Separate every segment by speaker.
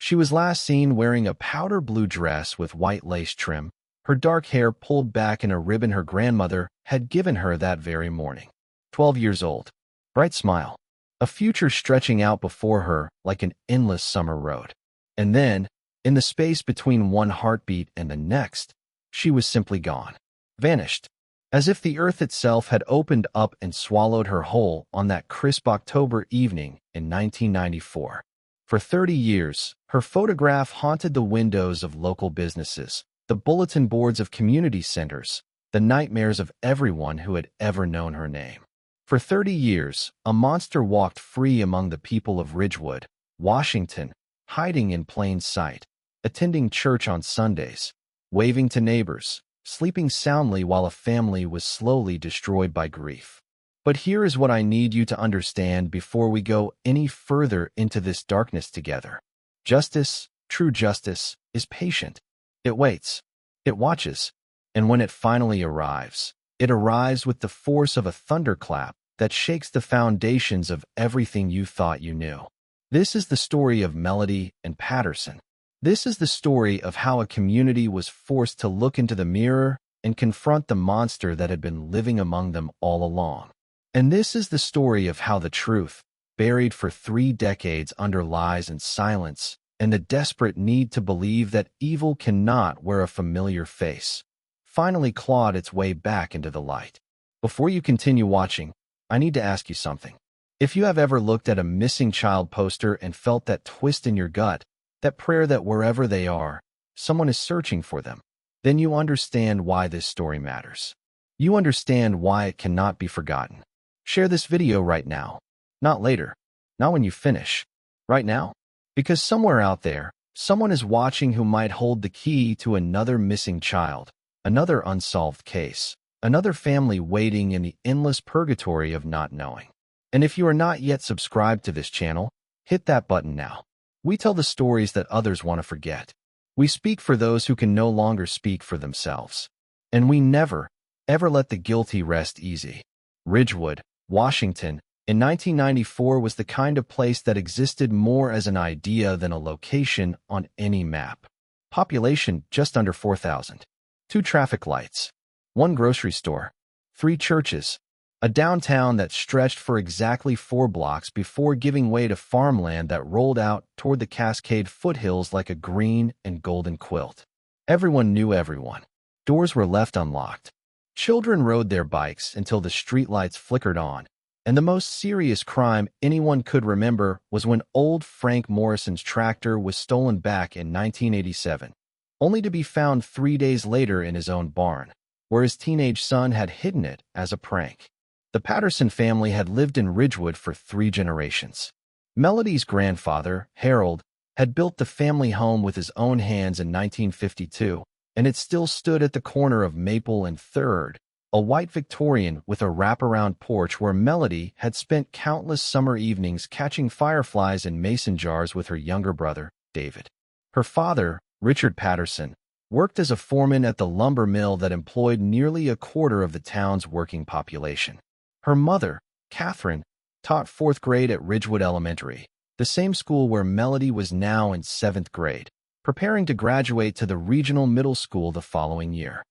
Speaker 1: She was last seen wearing a powder blue dress with white lace trim, her dark hair pulled back in a ribbon her grandmother had given her that very morning. 12 years old. Bright smile. A future stretching out before her like an endless summer road. And then, in the space between one heartbeat and the next, she was simply gone. Vanished. As if the earth itself had opened up and swallowed her whole on that crisp October evening in 1994. For 30 years, her photograph haunted the windows of local businesses, the bulletin boards of community centers, the nightmares of everyone who had ever known her name. For 30 years, a monster walked free among the people of Ridgewood, Washington, hiding in plain sight, attending church on Sundays, waving to neighbors, sleeping soundly while a family was slowly destroyed by grief. But here is what I need you to understand before we go any further into this darkness together. Justice, true justice, is patient. It waits. It watches. And when it finally arrives, it arrives with the force of a thunderclap that shakes the foundations of everything you thought you knew. This is the story of Melody and Patterson. This is the story of how a community was forced to look into the mirror and confront the monster that had been living among them all along. And this is the story of how the truth, buried for 3 decades under lies and silence, and the desperate need to believe that evil cannot wear a familiar face, finally clawed its way back into the light. Before you continue watching, I need to ask you something. If you have ever looked at a missing child poster and felt that twist in your gut, that prayer that wherever they are, someone is searching for them, then you understand why this story matters. You understand why it cannot be forgotten. Share this video right now. Not later. Not when you finish. Right now. Because somewhere out there, someone is watching who might hold the key to another missing child, another unsolved case, another family waiting in the endless purgatory of not knowing. And if you are not yet subscribed to this channel, hit that button now. We tell the stories that others want to forget. We speak for those who can no longer speak for themselves. And we never, ever let the guilty rest easy. Ridgewood, Washington, in 1994 was the kind of place that existed more as an idea than a location on any map. Population just under 4,000. 2 traffic lights. 1 grocery store. 3 churches. A downtown that stretched for exactly 4 blocks before giving way to farmland that rolled out toward the Cascade foothills like a green and golden quilt. Everyone knew everyone. Doors were left unlocked. Children rode their bikes until the streetlights flickered on, and the most serious crime anyone could remember was when old Frank Morrison's tractor was stolen back in 1987, only to be found 3 days later in his own barn, where his teenage son had hidden it as a prank. The Patterson family had lived in Ridgewood for 3 generations. Melody's grandfather, Harold, had built the family home with his own hands in 1952, and it still stood at the corner of Maple and 3rd, a white Victorian with a wraparound porch where Melody had spent countless summer evenings catching fireflies in mason jars with her younger brother, David. Her father, Richard Patterson, worked as a foreman at the lumber mill that employed nearly a quarter of the town's working population. Her mother, Catherine, taught 4th grade at Ridgewood Elementary, the same school where Melody was now in 7th grade, preparing to graduate to the regional middle school the following year.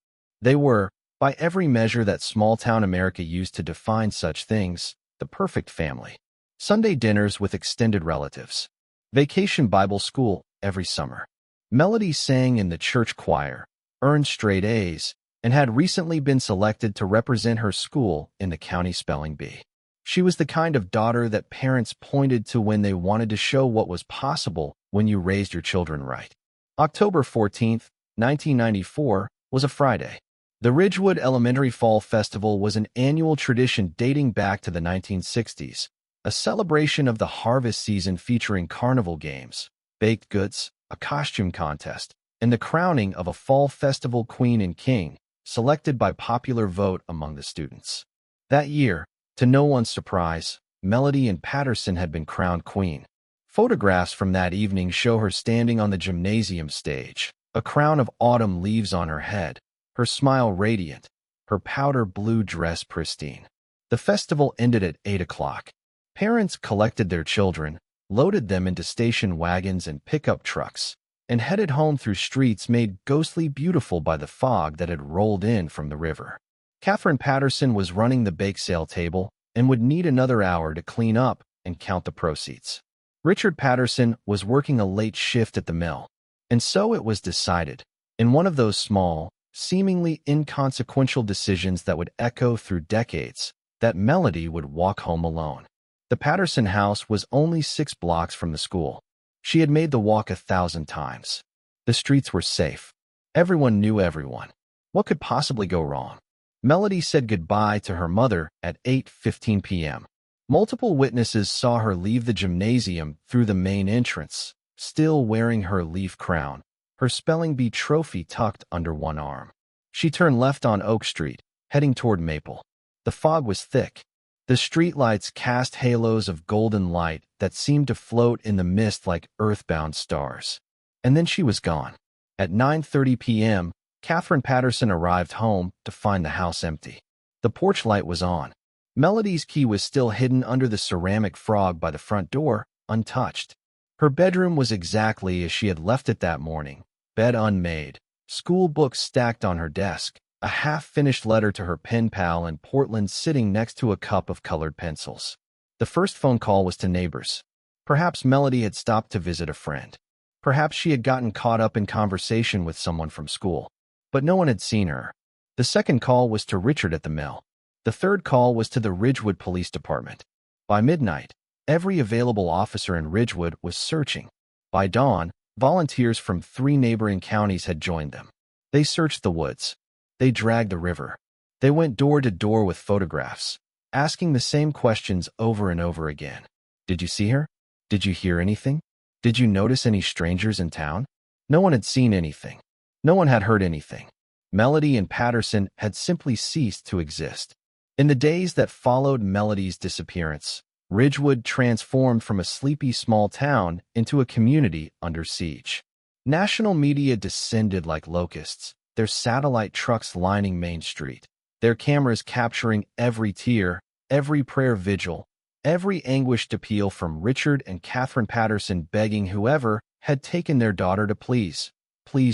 Speaker 1: They were, by every measure that small-town America used to define such things, the perfect family. Sunday dinners with extended relatives. Vacation Bible school every summer. Melody sang in the church choir, earned straight A's, and had recently been selected to represent her school in the county spelling bee. She was the kind of daughter that parents pointed to when they wanted to show what was possible when you raised your children right. October 14th, 1994, was a Friday. The Ridgewood Elementary Fall Festival was an annual tradition dating back to the 1960s, a celebration of the harvest season featuring carnival games, baked goods, a costume contest, and the crowning of a fall festival queen and king, selected by popular vote among the students. That year, to no one's surprise, Melody and Patterson had been crowned queen. Photographs from that evening show her standing on the gymnasium stage, a crown of autumn leaves on her head, her smile radiant, her powder blue dress pristine. The festival ended at 8 o'clock. Parents collected their children, loaded them into station wagons and pickup trucks, and headed home through streets made ghostly beautiful by the fog that had rolled in from the river. Catherine Patterson was running the bake sale table and would need another hour to clean up and count the proceeds. Richard Patterson was working a late shift at the mill, and so it was decided, in one of those small, seemingly inconsequential decisions that would echo through decades, that Melody would walk home alone. The Patterson house was only 6 blocks from the school. She had made the walk 1,000 times. The streets were safe. Everyone knew everyone. What could possibly go wrong? Melody said goodbye to her mother at 8:15 p.m. Multiple witnesses saw her leave the gymnasium through the main entrance, still wearing her leaf crown, her spelling bee trophy tucked under one arm. She turned left on Oak Street, heading toward Maple. The fog was thick. The streetlights cast halos of golden light that seemed to float in the mist like earthbound stars. And then she was gone. At 9:30 p.m., Catherine Patterson arrived home to find the house empty. The porch light was on. Melody's key was still hidden under the ceramic frog by the front door, untouched. Her bedroom was exactly as she had left it that morning, bed unmade, school books stacked on her desk, a half-finished letter to her pen pal in Portland sitting next to a cup of colored pencils. The first phone call was to neighbors. Perhaps Melody had stopped to visit a friend. Perhaps she had gotten caught up in conversation with someone from school. But no one had seen her. The second call was to Richard at the mill. The third call was to the Ridgewood Police Department. By midnight, every available officer in Ridgewood was searching. By dawn, volunteers from 3 neighboring counties had joined them. They searched the woods. They dragged the river. They went door to door with photographs, asking the same questions over and over again. Did you see her? Did you hear anything? Did you notice any strangers in town? No one had seen anything. No one had heard anything. Melody and Patterson had simply ceased to exist. In the days that followed Melody's disappearance, Ridgewood transformed from a sleepy small town into a community under siege. National media descended like locusts, their satellite trucks lining Main Street, their cameras capturing every tear, every prayer vigil, every anguished appeal from Richard and Catherine Patterson begging whoever had taken their daughter to please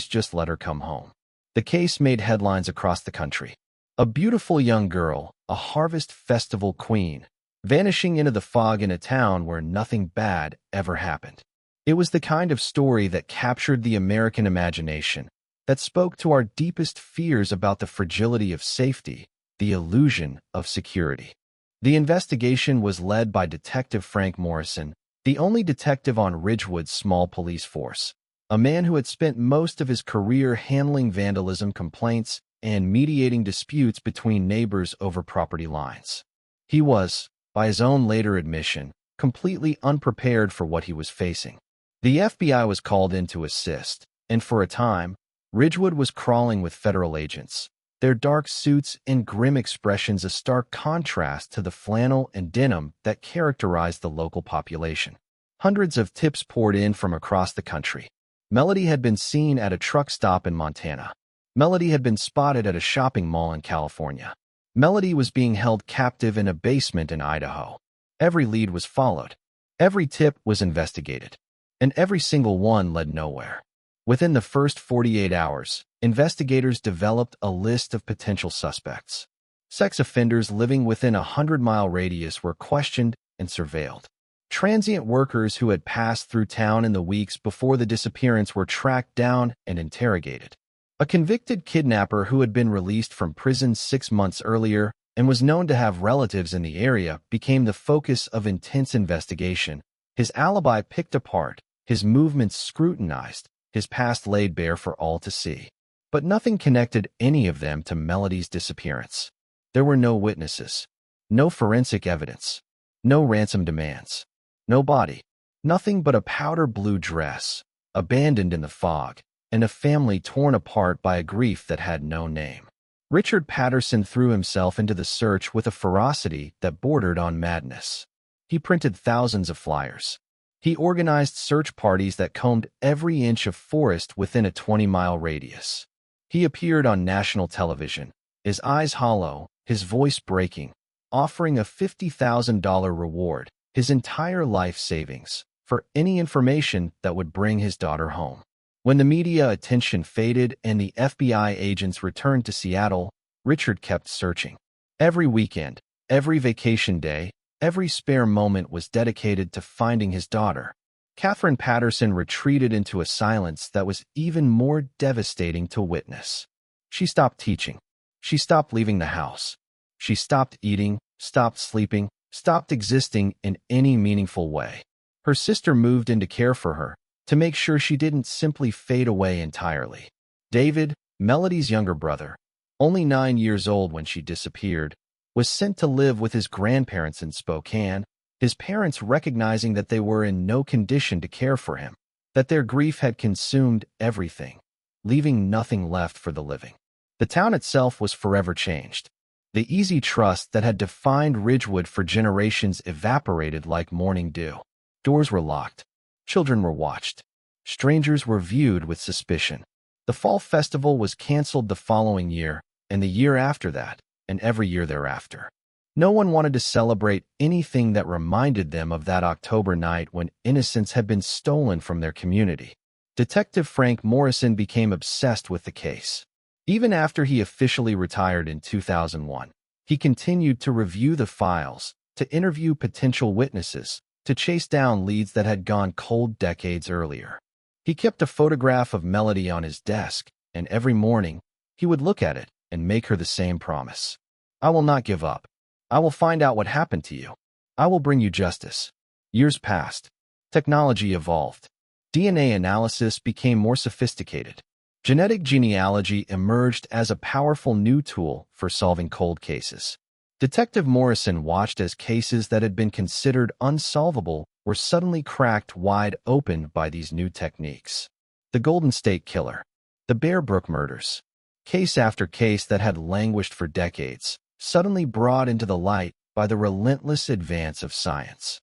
Speaker 1: just let her come home. The case made headlines across the country. A beautiful young girl, a harvest festival queen, vanishing into the fog in a town where nothing bad ever happened. It was the kind of story that captured the American imagination, that spoke to our deepest fears about the fragility of safety, the illusion of security. The investigation was led by Detective Frank Morrison, the only detective on Ridgewood's small police force, a man who had spent most of his career handling vandalism complaints and mediating disputes between neighbors over property lines. He was, by his own later admission, completely unprepared for what he was facing. The FBI was called in to assist, and for a time, Ridgewood was crawling with federal agents, their dark suits and grim expressions a stark contrast to the flannel and denim that characterized the local population. Hundreds of tips poured in from across the country. Melody had been seen at a truck stop in Montana. Melody had been spotted at a shopping mall in California. Melody was being held captive in a basement in Idaho. Every lead was followed. Every tip was investigated. And every single one led nowhere. Within the first 48 hours, investigators developed a list of potential suspects. Sex offenders living within a 100-mile radius were questioned and surveilled. Transient workers who had passed through town in the weeks before the disappearance were tracked down and interrogated. A convicted kidnapper who had been released from prison 6 months earlier and was known to have relatives in the area became the focus of intense investigation, his alibi picked apart, his movements scrutinized, his past laid bare for all to see. But nothing connected any of them to Melody's disappearance. There were no witnesses, no forensic evidence, no ransom demands, no body, nothing but a powder blue dress, abandoned in the fog, and a family torn apart by a grief that had no name. Richard Patterson threw himself into the search with a ferocity that bordered on madness. He printed thousands of flyers. He organized search parties that combed every inch of forest within a 20-mile radius. He appeared on national television, his eyes hollow, his voice breaking, offering a $50,000 reward, his entire life savings, for any information that would bring his daughter home. When the media attention faded and the FBI agents returned to Seattle, Richard kept searching. Every weekend, every vacation day, every spare moment was dedicated to finding his daughter. Catherine Patterson retreated into a silence that was even more devastating to witness. She stopped teaching. She stopped leaving the house. She stopped eating, stopped sleeping, stopped existing in any meaningful way. Her sister moved in to care for her, to make sure she didn't simply fade away entirely. David, Melody's younger brother, only 9 years old when she disappeared, was sent to live with his grandparents in Spokane, his parents recognizing that they were in no condition to care for him, that their grief had consumed everything, leaving nothing left for the living. The town itself was forever changed. The easy trust that had defined Ridgewood for generations evaporated like morning dew. Doors were locked. Children were watched. Strangers were viewed with suspicion. The fall festival was canceled the following year, and the year after that, and every year thereafter. No one wanted to celebrate anything that reminded them of that October night when innocence had been stolen from their community. Detective Frank Morrison became obsessed with the case. Even after he officially retired in 2001, he continued to review the files, to interview potential witnesses, to chase down leads that had gone cold decades earlier. He kept a photograph of Melody on his desk, and every morning, he would look at it and make her the same promise. "I will not give up. I will find out what happened to you. I will bring you justice." Years passed. Technology evolved. DNA analysis became more sophisticated. Genetic genealogy emerged as a powerful new tool for solving cold cases. Detective Morrison watched as cases that had been considered unsolvable were suddenly cracked wide open by these new techniques. The Golden State Killer, the Bear Brook murders, case after case that had languished for decades, suddenly brought into the light by the relentless advance of science.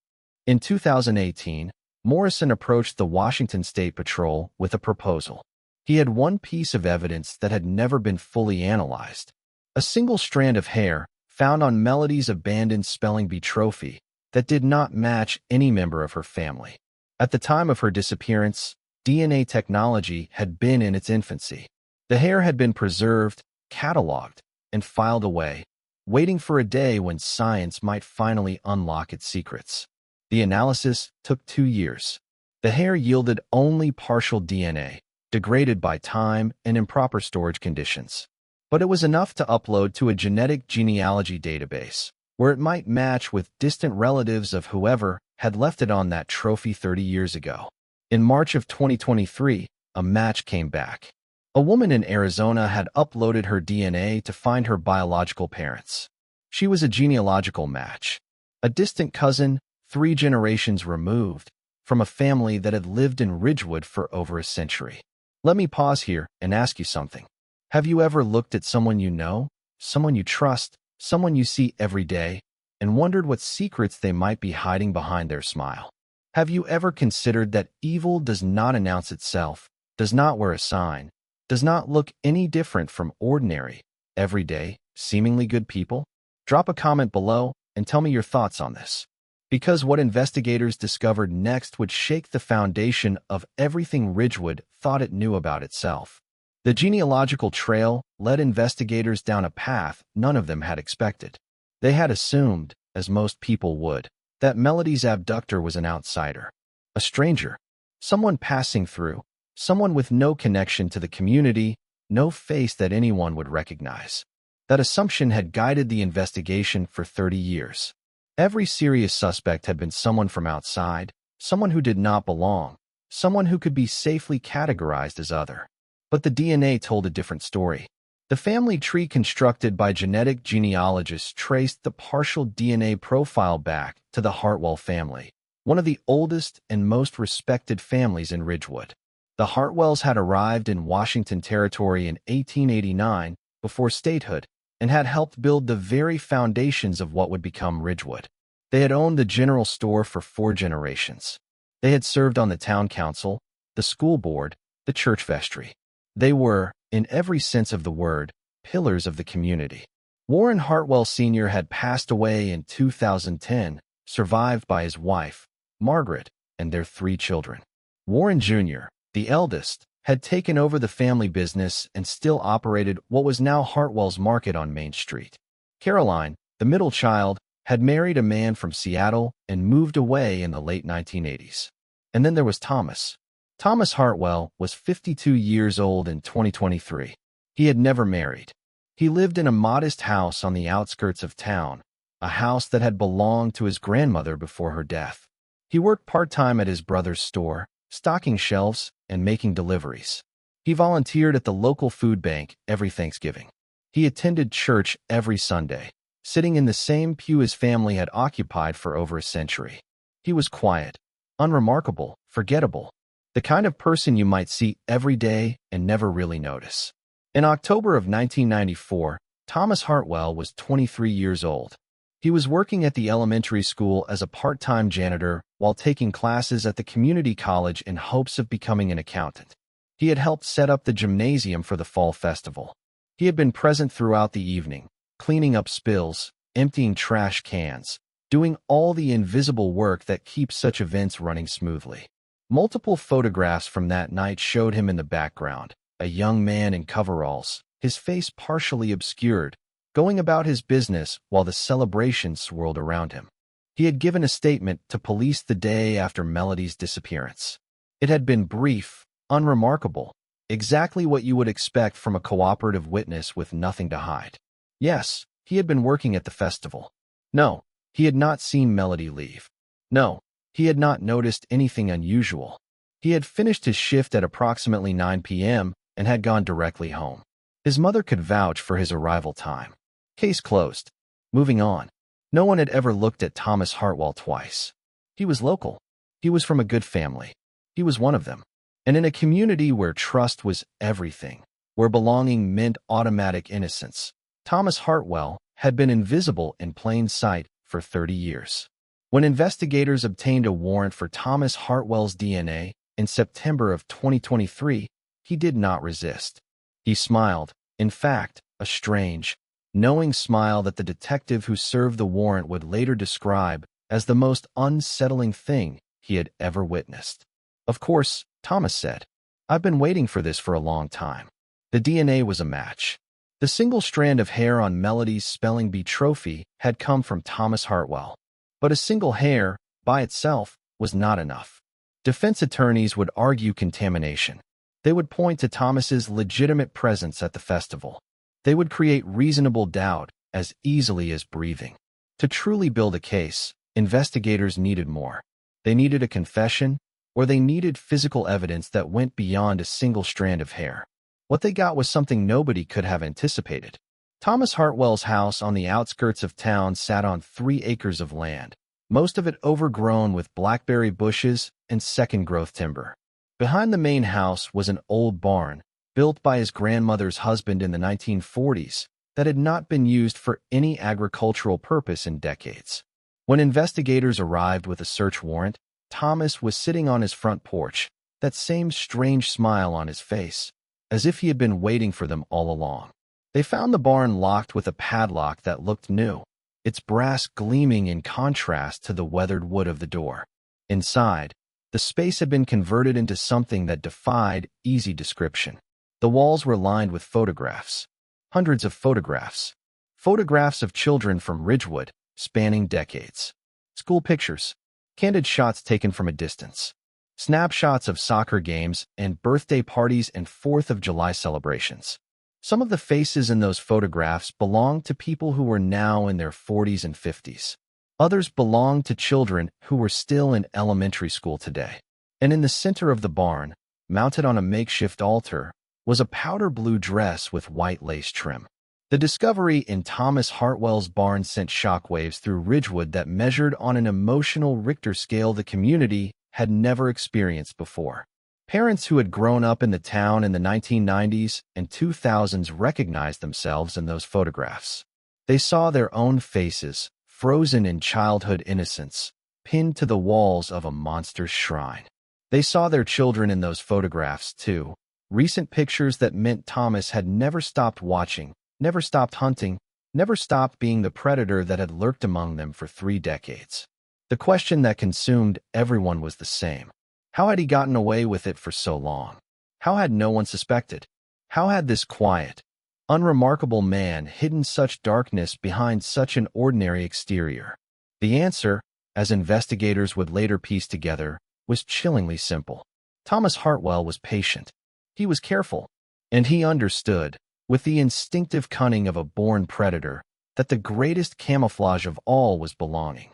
Speaker 1: In 2018, Morrison approached the Washington State Patrol with a proposal. He had one piece of evidence that had never been fully analyzed: a single strand of hair found on Melody's abandoned spelling bee trophy that did not match any member of her family. At the time of her disappearance, DNA technology had been in its infancy. The hair had been preserved, cataloged, and filed away, waiting for a day when science might finally unlock its secrets. The analysis took 2 years. The hair yielded only partial DNA, degraded by time and improper storage conditions. But it was enough to upload to a genetic genealogy database, where it might match with distant relatives of whoever had left it on that trophy 30 years ago. In March of 2023, a match came back. A woman in Arizona had uploaded her DNA to find her biological parents. She was a genealogical match, a distant cousin 3 generations removed from a family that had lived in Ridgewood for over a century. Let me pause here and ask you something. Have you ever looked at someone you know, someone you trust, someone you see every day, and wondered what secrets they might be hiding behind their smile? Have you ever considered that evil does not announce itself, does not wear a sign, does not look any different from ordinary, everyday, seemingly good people? Drop a comment below and tell me your thoughts on this. Because what investigators discovered next would shake the foundation of everything Ridgewood thought it knew about itself. The genealogical trail led investigators down a path none of them had expected. They had assumed, as most people would, that Melody's abductor was an outsider, a stranger, someone passing through, someone with no connection to the community, no face that anyone would recognize. That assumption had guided the investigation for 30 years. Every serious suspect had been someone from outside, someone who did not belong, someone who could be safely categorized as other. But the DNA told a different story. The family tree constructed by genetic genealogists traced the partial DNA profile back to the Hartwell family, one of the oldest and most respected families in Ridgewood. The Hartwells had arrived in Washington Territory in 1889 before statehood and had helped build the very foundations of what would become Ridgewood. They had owned the general store for 4 generations. They had served on the town council, the school board, the church vestry. They were, in every sense of the word, pillars of the community. Warren Hartwell Sr. had passed away in 2010, survived by his wife, Margaret, and their 3 children. Warren Jr., the eldest, had taken over the family business and still operated what was now Hartwell's Market on Main Street. Caroline, the middle child, had married a man from Seattle and moved away in the late 1980s. And then there was Thomas. Thomas Hartwell was 52 years old in 2023. He had never married. He lived in a modest house on the outskirts of town, a house that had belonged to his grandmother before her death. He worked part-time at his brother's store, stocking shelves and making deliveries. He volunteered at the local food bank every Thanksgiving. He attended church every Sunday, sitting in the same pew his family had occupied for over a century. He was quiet, unremarkable, forgettable, the kind of person you might see every day and never really notice. In October of 1994, Thomas Hartwell was 23 years old. He was working at the elementary school as a part-time janitor while taking classes at the community college in hopes of becoming an accountant. He had helped set up the gymnasium for the fall festival. He had been present throughout the evening, cleaning up spills, emptying trash cans, doing all the invisible work that keeps such events running smoothly. Multiple photographs from that night showed him in the background, a young man in coveralls, his face partially obscured, going about his business while the celebration swirled around him. He had given a statement to police the day after Melody's disappearance. It had been brief, unremarkable, exactly what you would expect from a cooperative witness with nothing to hide. Yes, he had been working at the festival. No, he had not seen Melody leave. No, he had not noticed anything unusual. He had finished his shift at approximately 9 p.m. and had gone directly home. His mother could vouch for his arrival time. Case closed. Moving on. No one had ever looked at Thomas Hartwell twice. He was local. He was from a good family. He was one of them. And in a community where trust was everything, where belonging meant automatic innocence, Thomas Hartwell had been invisible in plain sight for 30 years. When investigators obtained a warrant for Thomas Hartwell's DNA in September of 2023, he did not resist. He smiled, in fact, a strange, knowing smile that the detective who served the warrant would later describe as the most unsettling thing he had ever witnessed. Of course, Thomas said, "I've been waiting for this for a long time." The DNA was a match. The single strand of hair on Melody's spelling bee trophy had come from Thomas Hartwell. But a single hair, by itself, was not enough. Defense attorneys would argue contamination. They would point to Thomas's legitimate presence at the festival. They would create reasonable doubt as easily as breathing. To truly build a case, investigators needed more. They needed a confession, or they needed physical evidence that went beyond a single strand of hair. What they got was something nobody could have anticipated. Thomas Hartwell's house on the outskirts of town sat on 3 acres of land, most of it overgrown with blackberry bushes and second-growth timber. Behind the main house was an old barn, built by his grandmother's husband in the 1940s, that had not been used for any agricultural purpose in decades. When investigators arrived with a search warrant, Thomas was sitting on his front porch, that same strange smile on his face, as if he had been waiting for them all along. They found the barn locked with a padlock that looked new, its brass gleaming in contrast to the weathered wood of the door. Inside, the space had been converted into something that defied easy description. The walls were lined with photographs. Hundreds of photographs. Photographs of children from Ridgewood, spanning decades. School pictures. Candid shots taken from a distance. Snapshots of soccer games and birthday parties and 4th of July celebrations. Some of the faces in those photographs belonged to people who were now in their 40s and 50s. Others belonged to children who were still in elementary school today. And in the center of the barn, mounted on a makeshift altar, was a powder blue dress with white lace trim. The discovery in Thomas Hartwell's barn sent shockwaves through Ridgewood that measured on an emotional Richter scale the community had never experienced before. Parents who had grown up in the town in the 1990s and 2000s recognized themselves in those photographs. They saw their own faces, frozen in childhood innocence, pinned to the walls of a monster's shrine. They saw their children in those photographs, too. Recent pictures that meant Thomas had never stopped watching, never stopped hunting, never stopped being the predator that had lurked among them for 3 decades. The question that consumed everyone was the same. How had he gotten away with it for so long? How had no one suspected? How had this quiet, unremarkable man hidden such darkness behind such an ordinary exterior? The answer, as investigators would later piece together, was chillingly simple. Thomas Hartwell was patient. He was careful. And he understood, with the instinctive cunning of a born predator, that the greatest camouflage of all was belonging.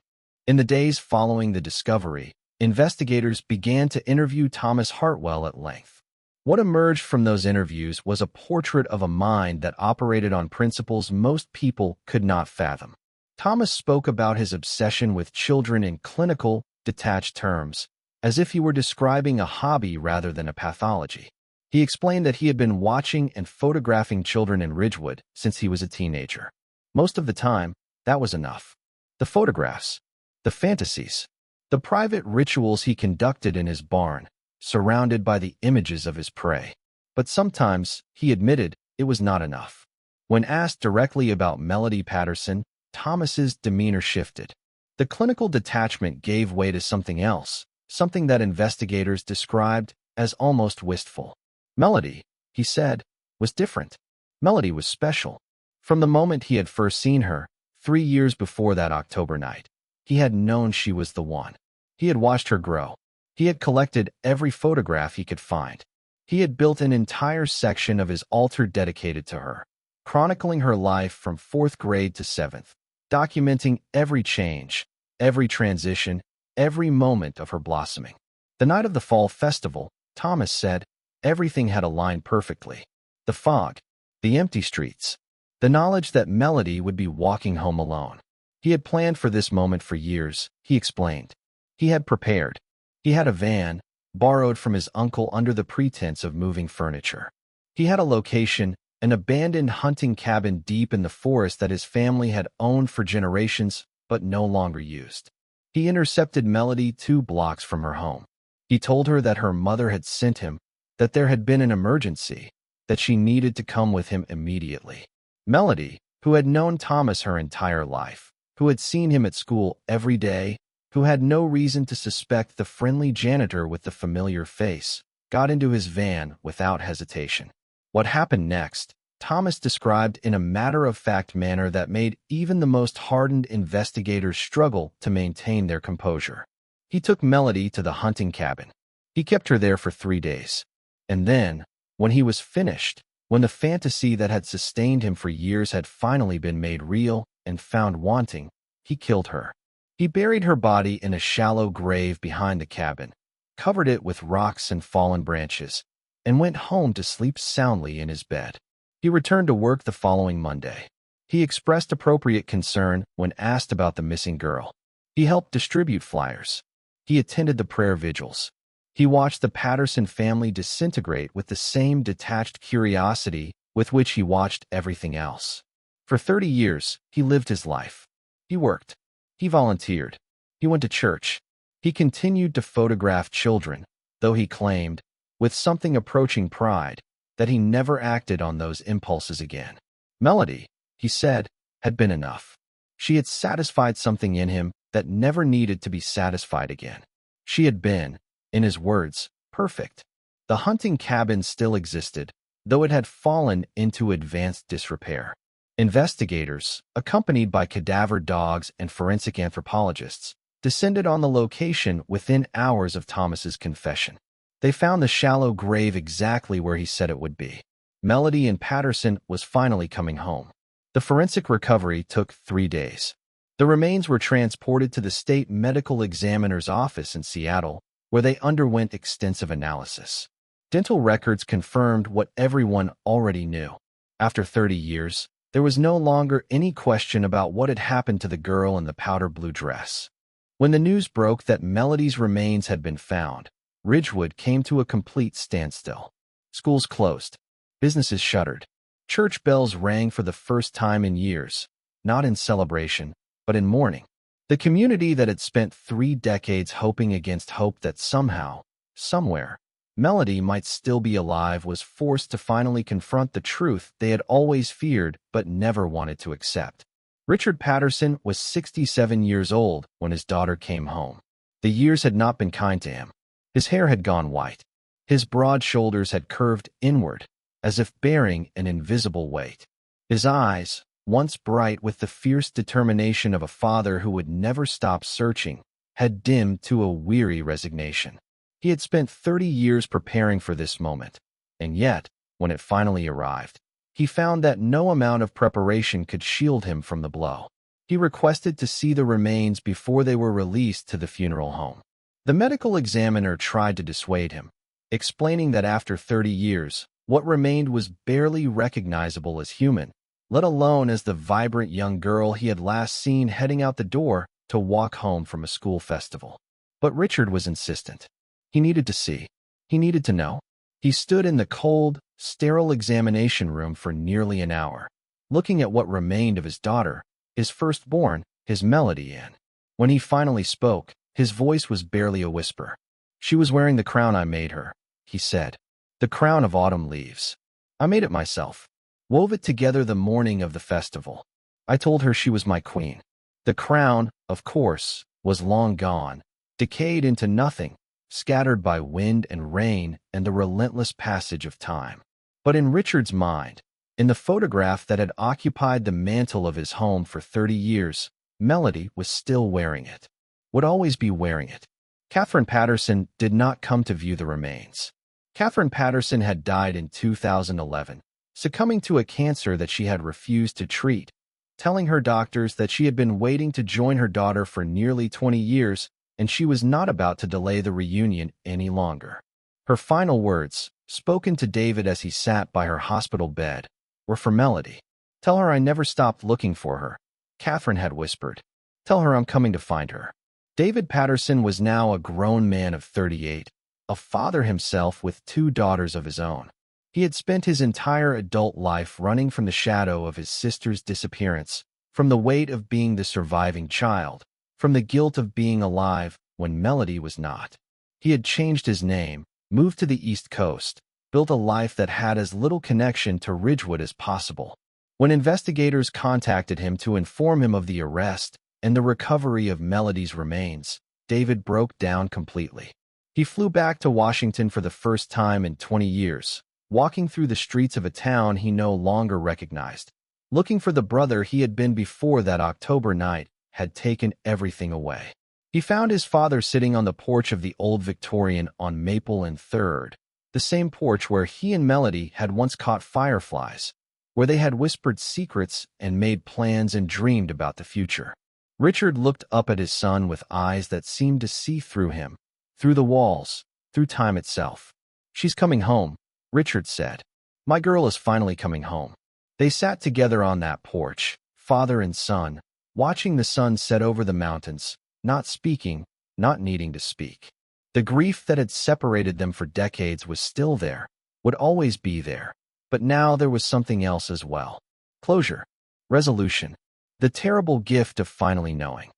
Speaker 1: In the days following the discovery, investigators began to interview Thomas Hartwell at length. What emerged from those interviews was a portrait of a mind that operated on principles most people could not fathom. Thomas spoke about his obsession with children in clinical, detached terms, as if he were describing a hobby rather than a pathology. He explained that he had been watching and photographing children in Ridgewood since he was a teenager. Most of the time, that was enough. The photographs, the fantasies, the private rituals he conducted in his barn, surrounded by the images of his prey. But sometimes, he admitted, it was not enough. When asked directly about Melody Patterson, Thomas's demeanor shifted. The clinical detachment gave way to something else, something that investigators described as almost wistful. Melody, he said, was different. Melody was special. From the moment he had first seen her, 3 years before that October night, he had known she was the one. He had watched her grow. He had collected every photograph he could find. He had built an entire section of his altar dedicated to her, chronicling her life from 4th grade to 7th, documenting every change, every transition, every moment of her blossoming. The night of the fall festival, Thomas said, everything had aligned perfectly. The fog, the empty streets, the knowledge that Melody would be walking home alone. He had planned for this moment for years, he explained. He had prepared. He had a van, borrowed from his uncle under the pretense of moving furniture. He had a location, an abandoned hunting cabin deep in the forest that his family had owned for generations but no longer used. He intercepted Melody 2 blocks from her home. He told her that her mother had sent him, that there had been an emergency, that she needed to come with him immediately. Melody, who had known Thomas her entire life, who had seen him at school every day, who had no reason to suspect the friendly janitor with the familiar face, got into his van without hesitation. What happened next, Thomas described in a matter-of-fact manner that made even the most hardened investigators struggle to maintain their composure. He took Melody to the hunting cabin. He kept her there for 3 days. And then, when he was finished, when the fantasy that had sustained him for years had finally been made real and found wanting, he killed her. He buried her body in a shallow grave behind the cabin, covered it with rocks and fallen branches, and went home to sleep soundly in his bed. He returned to work the following Monday. He expressed appropriate concern when asked about the missing girl. He helped distribute flyers. He attended the prayer vigils. He watched the Patterson family disintegrate with the same detached curiosity with which he watched everything else. For 30 years, he lived his life. He worked. He volunteered. He went to church. He continued to photograph children, though he claimed, with something approaching pride, that he never acted on those impulses again. Melody, he said, had been enough. She had satisfied something in him that never needed to be satisfied again. She had been, in his words, perfect. The hunting cabin still existed, though it had fallen into advanced disrepair. Investigators, accompanied by cadaver dogs and forensic anthropologists, descended on the location within hours of Thomas's confession. They found the shallow grave exactly where he said it would be. Melody and Patterson was finally coming home. The forensic recovery took 3 days. The remains were transported to the state medical examiner's office in Seattle, where they underwent extensive analysis. Dental records confirmed what everyone already knew. After 30 years, there was no longer any question about what had happened to the girl in the powder blue dress. When the news broke that Melody's remains had been found, Ridgewood came to a complete standstill. Schools closed. Businesses shuttered. Church bells rang for the first time in years, not in celebration, but in mourning. The community that had spent 3 decades hoping against hope that somehow, somewhere, Melody might still be alive was forced to finally confront the truth they had always feared but never wanted to accept. Richard Patterson was 67 years old when his daughter came home. The years had not been kind to him. His hair had gone white. His broad shoulders had curved inward, as if bearing an invisible weight. His eyes, once bright with the fierce determination of a father who would never stop searching, had dimmed to a weary resignation. He had spent 30 years preparing for this moment, and yet, when it finally arrived, he found that no amount of preparation could shield him from the blow. He requested to see the remains before they were released to the funeral home. The medical examiner tried to dissuade him, explaining that after 30 years, what remained was barely recognizable as human, let alone as the vibrant young girl he had last seen heading out the door to walk home from a school festival. But Richard was insistent. He needed to see. He needed to know. He stood in the cold, sterile examination room for nearly an hour, looking at what remained of his daughter, his firstborn, his Melody. And when he finally spoke, his voice was barely a whisper. "She was wearing the crown I made her," he said. "The crown of autumn leaves. I made it myself. Wove it together the morning of the festival. I told her she was my queen. The crown, of course, was long gone, decayed into nothing, scattered by wind and rain and the relentless passage of time. But in Richard's mind, in the photograph that had occupied the mantle of his home for 30 years, Melody was still wearing it, would always be wearing it. Catherine Patterson did not come to view the remains. Catherine Patterson had died in 2011, succumbing to a cancer that she had refused to treat, telling her doctors that she had been waiting to join her daughter for nearly 20 years and she was not about to delay the reunion any longer. Her final words, spoken to David as he sat by her hospital bed, were for Melody. "Tell her I never stopped looking for her," Catherine had whispered. "Tell her I'm coming to find her." David Patterson was now a grown man of 38, a father himself with 2 daughters of his own. He had spent his entire adult life running from the shadow of his sister's disappearance, from the weight of being the surviving child, from the guilt of being alive when Melody was not. He had changed his name, moved to the East Coast, built a life that had as little connection to Ridgewood as possible. When investigators contacted him to inform him of the arrest and the recovery of Melody's remains, David broke down completely. He flew back to Washington for the first time in 20 years, walking through the streets of a town he no longer recognized. Looking for the brother he had been before that October night had taken everything away. He found his father sitting on the porch of the old Victorian on Maple and 3rd, the same porch where he and Melody had once caught fireflies, where they had whispered secrets and made plans and dreamed about the future. Richard looked up at his son with eyes that seemed to see through him, through the walls, through time itself. "She's coming home," Richard said. "My girl is finally coming home." They sat together on that porch, father and son, watching the sun set over the mountains, not speaking, not needing to speak. The grief that had separated them for decades was still there, would always be there, but now there was something else as well. Closure. Resolution. The terrible gift of finally knowing.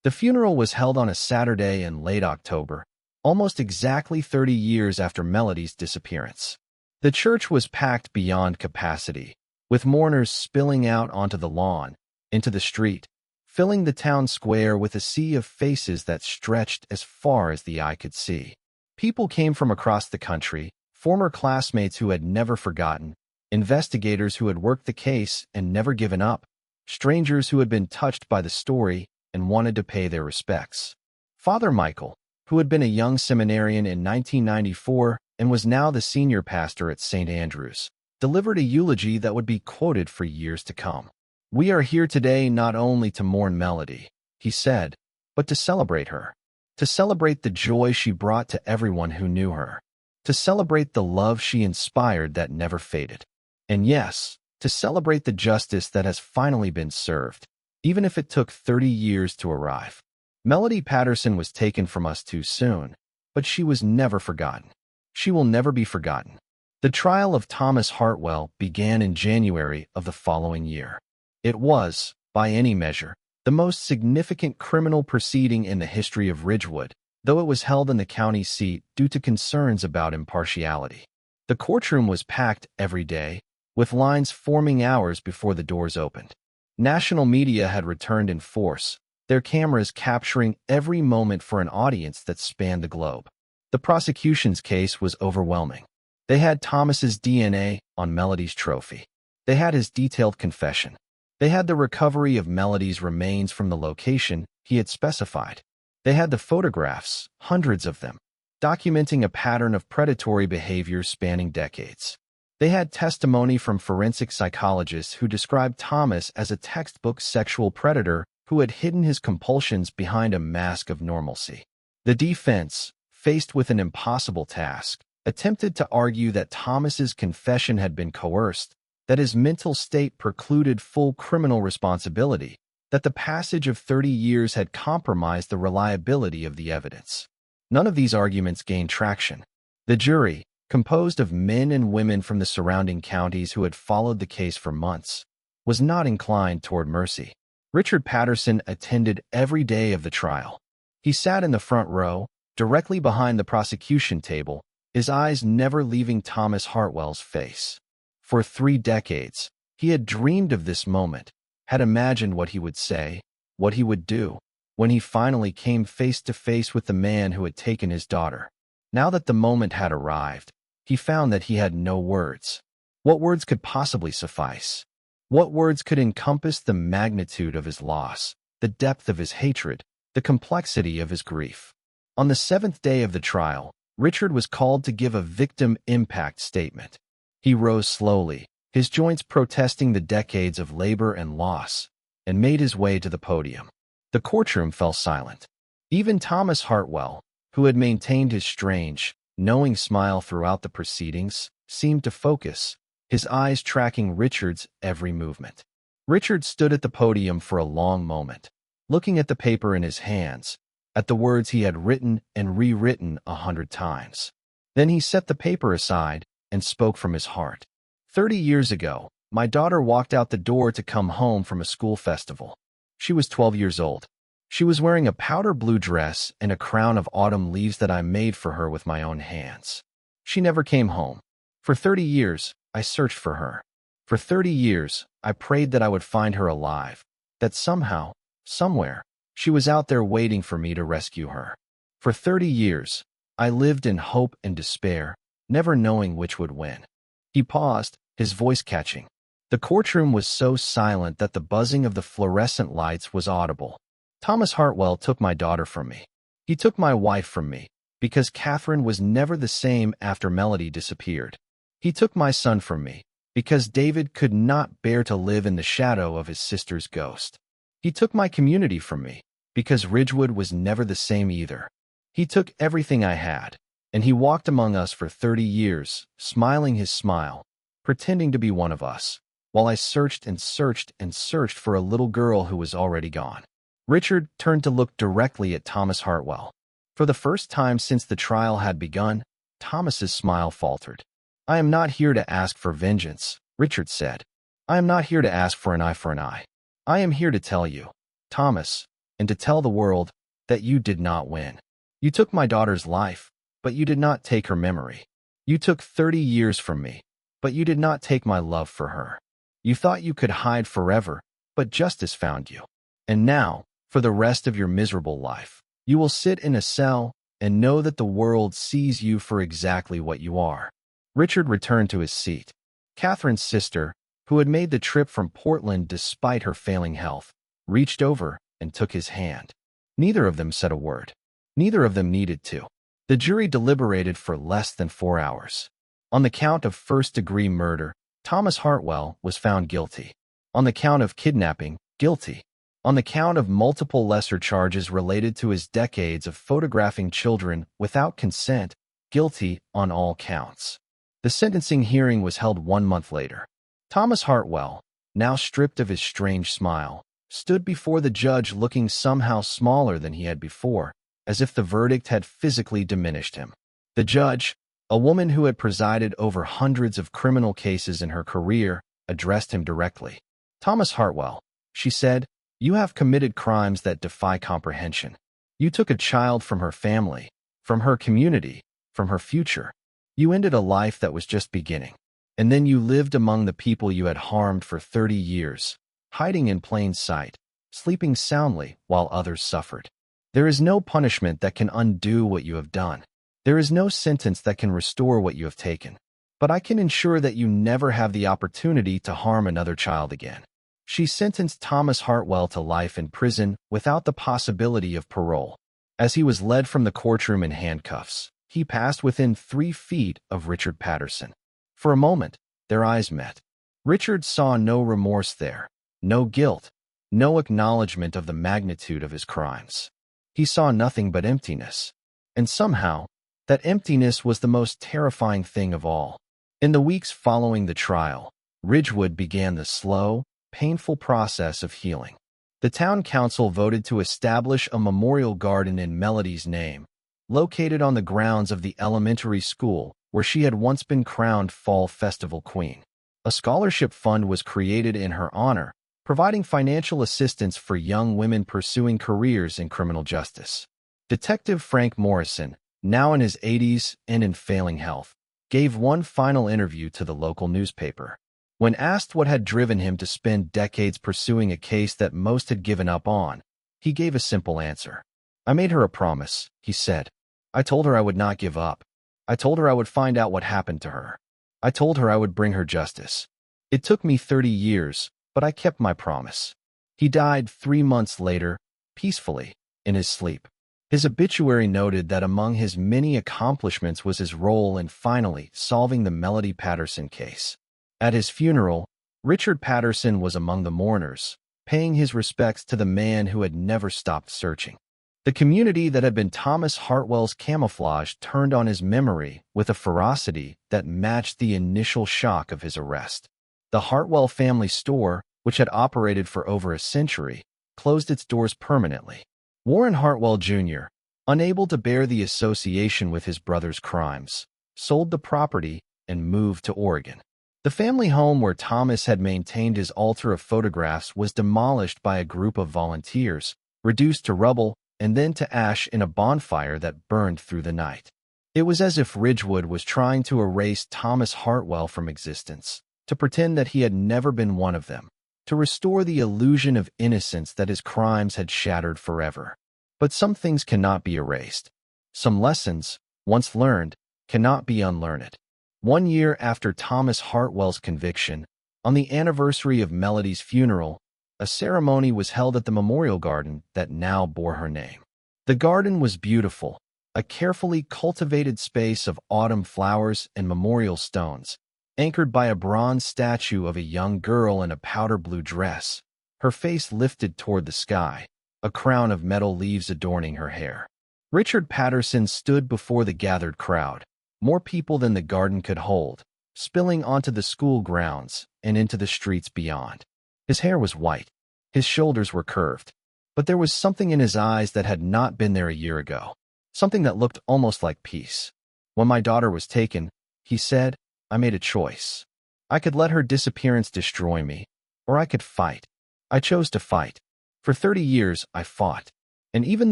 Speaker 1: The funeral was held on a Saturday in late October, almost exactly 30 years after Melody's disappearance. The church was packed beyond capacity, with mourners spilling out onto the lawn, into the street, filling the town square with a sea of faces that stretched as far as the eye could see. People came from across the country, former classmates who had never forgotten, investigators who had worked the case and never given up, strangers who had been touched by the story and wanted to pay their respects. Father Michael, who had been a young seminarian in 1994 and was now the senior pastor at St. Andrew's, delivered a eulogy that would be quoted for years to come. "We are here today not only to mourn Melody," he said, "but to celebrate her, to celebrate the joy she brought to everyone who knew her, to celebrate the love she inspired that never faded, and yes, to celebrate the justice that has finally been served, even if it took 30 years to arrive. Melody Patterson was taken from us too soon, but she was never forgotten. She will never be forgotten." The trial of Thomas Hartwell began in January of the following year. It was, by any measure, the most significant criminal proceeding in the history of Ridgewood, though it was held in the county seat due to concerns about impartiality. The courtroom was packed every day, with lines forming hours before the doors opened. National media had returned in force, their cameras capturing every moment for an audience that spanned the globe. The prosecution's case was overwhelming. They had Thomas's DNA on Melody's trophy. They had his detailed confession. They had the recovery of Melody's remains from the location he had specified. They had the photographs, hundreds of them, documenting a pattern of predatory behavior spanning decades. They had testimony from forensic psychologists who described Thomas as a textbook sexual predator who had hidden his compulsions behind a mask of normalcy. The defense, faced with an impossible task, attempted to argue that Thomas's confession had been coerced, that his mental state precluded full criminal responsibility, that the passage of 30 years had compromised the reliability of the evidence. None of these arguments gained traction. The jury, composed of men and women from the surrounding counties who had followed the case for months, was not inclined toward mercy. Richard Patterson attended every day of the trial. He sat in the front row, directly behind the prosecution table, his eyes never leaving Thomas Hartwell's face. For 3 decades, he had dreamed of this moment, had imagined what he would say, what he would do, when he finally came face to face with the man who had taken his daughter. Now that the moment had arrived, he found that he had no words. What words could possibly suffice? What words could encompass the magnitude of his loss, the depth of his hatred, the complexity of his grief? On the 7th day of the trial, Richard was called to give a victim impact statement. He rose slowly, his joints protesting the decades of labor and loss, and made his way to the podium. The courtroom fell silent. Even Thomas Hartwell, who had maintained his strange, knowing smile throughout the proceedings, seemed to focus, his eyes tracking Richard's every movement. Richard stood at the podium for a long moment, looking at the paper in his hands, at the words he had written and rewritten 100 times. Then he set the paper aside and spoke from his heart. 30 years ago, my daughter walked out the door to come home from a school festival. She was 12 years old. She was wearing a powder blue dress and a crown of autumn leaves that I made for her with my own hands. She never came home. For 30 years, I searched for her. For 30 years, I prayed that I would find her alive, that somehow, somewhere, she was out there waiting for me to rescue her. For 30 years, I lived in hope and despair, never knowing which would win. He paused, his voice catching. The courtroom was so silent that the buzzing of the fluorescent lights was audible. Thomas Hartwell took my daughter from me. He took my wife from me, because Catherine was never the same after Melody disappeared. He took my son from me, because David could not bear to live in the shadow of his sister's ghost. He took my community from me, because Ridgewood was never the same either. He took everything I had, and he walked among us for 30 years, smiling his smile, pretending to be one of us, while I searched and searched and searched for a little girl who was already gone. Richard turned to look directly at Thomas Hartwell. For the first time since the trial had begun, Thomas's smile faltered. I am not here to ask for vengeance, Richard said. I am not here to ask for an eye for an eye. I am here to tell you, Thomas, and to tell the world, that you did not win. You took my daughter's life, but you did not take her memory. You took 30 years from me, but you did not take my love for her. You thought you could hide forever, but justice found you. And now, for the rest of your miserable life, you will sit in a cell and know that the world sees you for exactly what you are. Richard returned to his seat. Catherine's sister, who had made the trip from Portland despite her failing health, reached over and took his hand. Neither of them said a word. Neither of them needed to. The jury deliberated for less than 4 hours. On the count of first-degree murder, Thomas Hartwell was found guilty. On the count of kidnapping, guilty. On the count of multiple lesser charges related to his decades of photographing children without consent, guilty on all counts. The sentencing hearing was held 1 month later. Thomas Hartwell, now stripped of his strange smile, stood before the judge looking somehow smaller than he had before, as if the verdict had physically diminished him. The judge, a woman who had presided over hundreds of criminal cases in her career, addressed him directly. Thomas Hartwell, she said, you have committed crimes that defy comprehension. You took a child from her family, from her community, from her future. You ended a life that was just beginning. And then you lived among the people you had harmed for 30 years, hiding in plain sight, sleeping soundly while others suffered. There is no punishment that can undo what you have done. There is no sentence that can restore what you have taken. But I can ensure that you never have the opportunity to harm another child again. She sentenced Thomas Hartwell to life in prison without the possibility of parole. As he was led from the courtroom in handcuffs, he passed within 3 feet of Richard Patterson. For a moment, their eyes met. Richard saw no remorse there, no guilt, no acknowledgement of the magnitude of his crimes. He saw nothing but emptiness. And somehow, that emptiness was the most terrifying thing of all. In the weeks following the trial, Ridgewood began the slow, painful process of healing. The town council voted to establish a memorial garden in Melody's name, located on the grounds of the elementary school where she had once been crowned Fall Festival Queen. A scholarship fund was created in her honor, providing financial assistance for young women pursuing careers in criminal justice. Detective Frank Morrison, now in his 80s and in failing health, gave one final interview to the local newspaper. When asked what had driven him to spend decades pursuing a case that most had given up on, he gave a simple answer. "I made her a promise," he said. "I told her I would not give up. I told her I would find out what happened to her. I told her I would bring her justice. It took me 30 years, but I kept my promise." He died 3 months later, peacefully, in his sleep. His obituary noted that among his many accomplishments was his role in finally solving the Melody Patterson case. At his funeral, Richard Patterson was among the mourners, paying his respects to the man who had never stopped searching. The community that had been Thomas Hartwell's camouflage turned on his memory with a ferocity that matched the initial shock of his arrest. The Hartwell family store, which had operated for over a century, closed its doors permanently. Warren Hartwell Jr., unable to bear the association with his brother's crimes, sold the property and moved to Oregon. The family home where Thomas had maintained his altar of photographs was demolished by a group of volunteers, reduced to rubble, and then to ash in a bonfire that burned through the night. It was as if Ridgewood was trying to erase Thomas Hartwell from existence, to pretend that he had never been one of them, to restore the illusion of innocence that his crimes had shattered forever. But some things cannot be erased. Some lessons, once learned, cannot be unlearned. 1 year after Thomas Hartwell's conviction, on the anniversary of Melody's funeral, a ceremony was held at the memorial garden that now bore her name. The garden was beautiful, a carefully cultivated space of autumn flowers and memorial stones, anchored by a bronze statue of a young girl in a powder blue dress, her face lifted toward the sky, a crown of metal leaves adorning her hair. Richard Patterson stood before the gathered crowd, more people than the garden could hold, spilling onto the school grounds and into the streets beyond. His hair was white, his shoulders were curved, but there was something in his eyes that had not been there a year ago, something that looked almost like peace. "When my daughter was taken," he said, "I made a choice. I could let her disappearance destroy me, or I could fight. I chose to fight. For 30 years, I fought. And even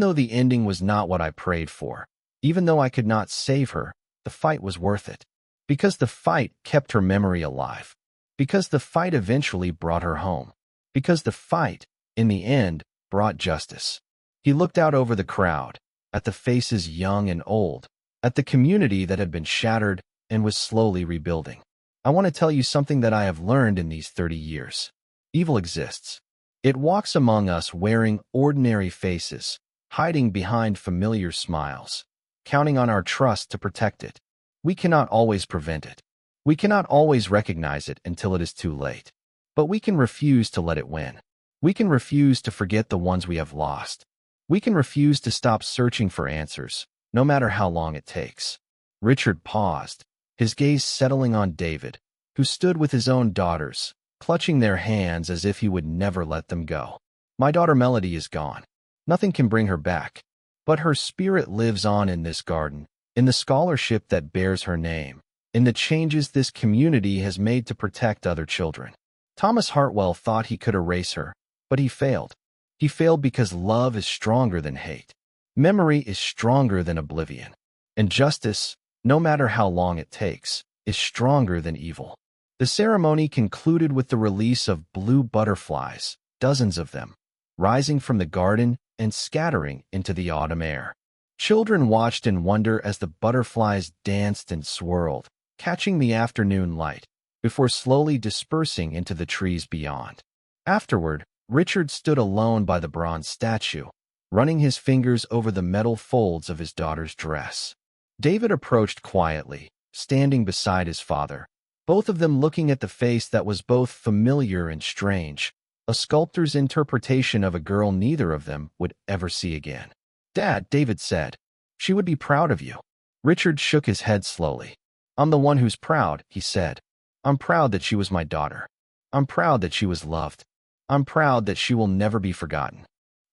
Speaker 1: though the ending was not what I prayed for, even though I could not save her, the fight was worth it. Because the fight kept her memory alive. Because the fight eventually brought her home. Because the fight, in the end, brought justice." He looked out over the crowd, at the faces young and old, at the community that had been shattered and was slowly rebuilding. "I want to tell you something that I have learned in these 30 years. Evil exists. It walks among us wearing ordinary faces, hiding behind familiar smiles, counting on our trust to protect it. We cannot always prevent it. We cannot always recognize it until it is too late. But we can refuse to let it win. We can refuse to forget the ones we have lost. We can refuse to stop searching for answers, no matter how long it takes." Richard paused, his gaze settling on David, who stood with his own daughters, clutching their hands as if he would never let them go. "My daughter Melody is gone. Nothing can bring her back. But her spirit lives on in this garden, in the scholarship that bears her name, in the changes this community has made to protect other children." Thomas Hartwell thought he could erase her, but he failed. He failed because love is stronger than hate. Memory is stronger than oblivion. And justice, no matter how long it takes, is stronger than evil. The ceremony concluded with the release of blue butterflies, dozens of them, rising from the garden and scattering into the autumn air. Children watched in wonder as the butterflies danced and swirled, catching the afternoon light, before slowly dispersing into the trees beyond. Afterward, Richard stood alone by the bronze statue, running his fingers over the metal folds of his daughter's dress. David approached quietly, standing beside his father, both of them looking at the face that was both familiar and strange, a sculptor's interpretation of a girl neither of them would ever see again. "Dad," David said, "she would be proud of you." Richard shook his head slowly. "I'm the one who's proud," he said. "I'm proud that she was my daughter. I'm proud that she was loved. I'm proud that she will never be forgotten."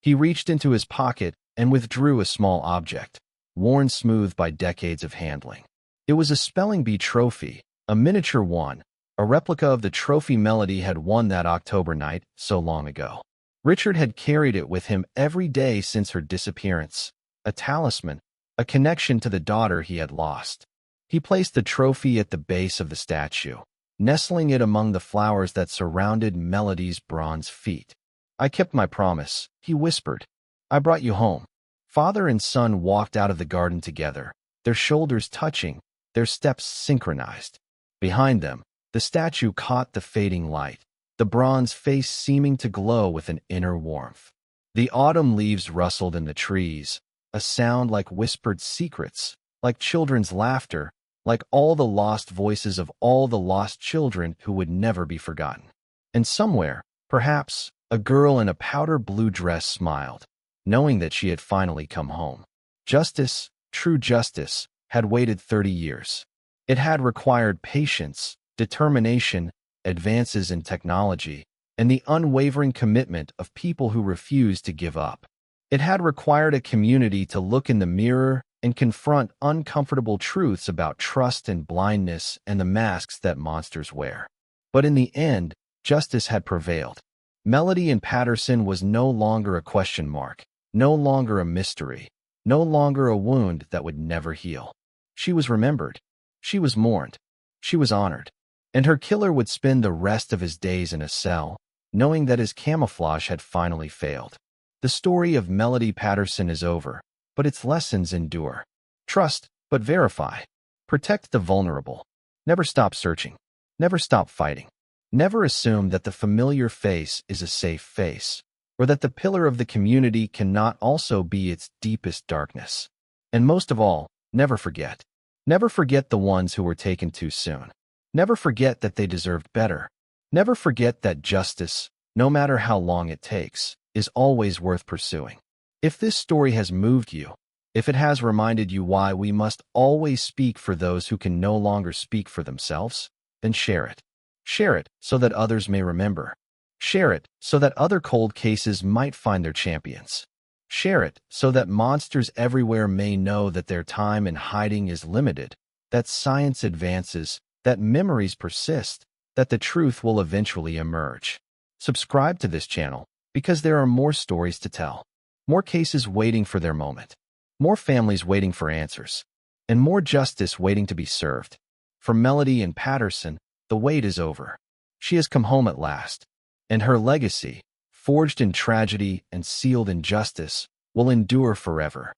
Speaker 1: He reached into his pocket and withdrew a small object, worn smooth by decades of handling. It was a spelling bee trophy, a miniature one, a replica of the trophy Melody had won that October night so long ago. Richard had carried it with him every day since her disappearance, a talisman, a connection to the daughter he had lost. He placed the trophy at the base of the statue, nestling it among the flowers that surrounded Melody's bronze feet. "I kept my promise," he whispered. "I brought you home." Father and son walked out of the garden together, their shoulders touching, their steps synchronized. Behind them, the statue caught the fading light, the bronze face seeming to glow with an inner warmth. The autumn leaves rustled in the trees, a sound like whispered secrets, like children's laughter, like all the lost voices of all the lost children who would never be forgotten. And somewhere, perhaps, a girl in a powder blue dress smiled, knowing that she had finally come home. Justice, true justice, had waited 30 years. It had required patience, determination, advances in technology, and the unwavering commitment of people who refused to give up. It had required a community to look in the mirror and confront uncomfortable truths about trust and blindness and the masks that monsters wear. But in the end, justice had prevailed. Melody Patterson was no longer a question mark, no longer a mystery, no longer a wound that would never heal. She was remembered. She was mourned. She was honored. And her killer would spend the rest of his days in a cell, knowing that his camouflage had finally failed. The story of Melody Patterson is over, but its lessons endure. Trust, but verify. Protect the vulnerable. Never stop searching. Never stop fighting. Never assume that the familiar face is a safe face, or that the pillar of the community cannot also be its deepest darkness. And most of all, never forget. Never forget the ones who were taken too soon. Never forget that they deserved better. Never forget that justice, no matter how long it takes, is always worth pursuing. If this story has moved you, if it has reminded you why we must always speak for those who can no longer speak for themselves, then share it. Share it so that others may remember. Share it so that other cold cases might find their champions. Share it so that monsters everywhere may know that their time in hiding is limited, that science advances, that memories persist, that the truth will eventually emerge. Subscribe to this channel because there are more stories to tell, more cases waiting for their moment, more families waiting for answers, and more justice waiting to be served. For Melody Patterson, the wait is over. She has come home at last, and her legacy, forged in tragedy and sealed in justice, will endure forever.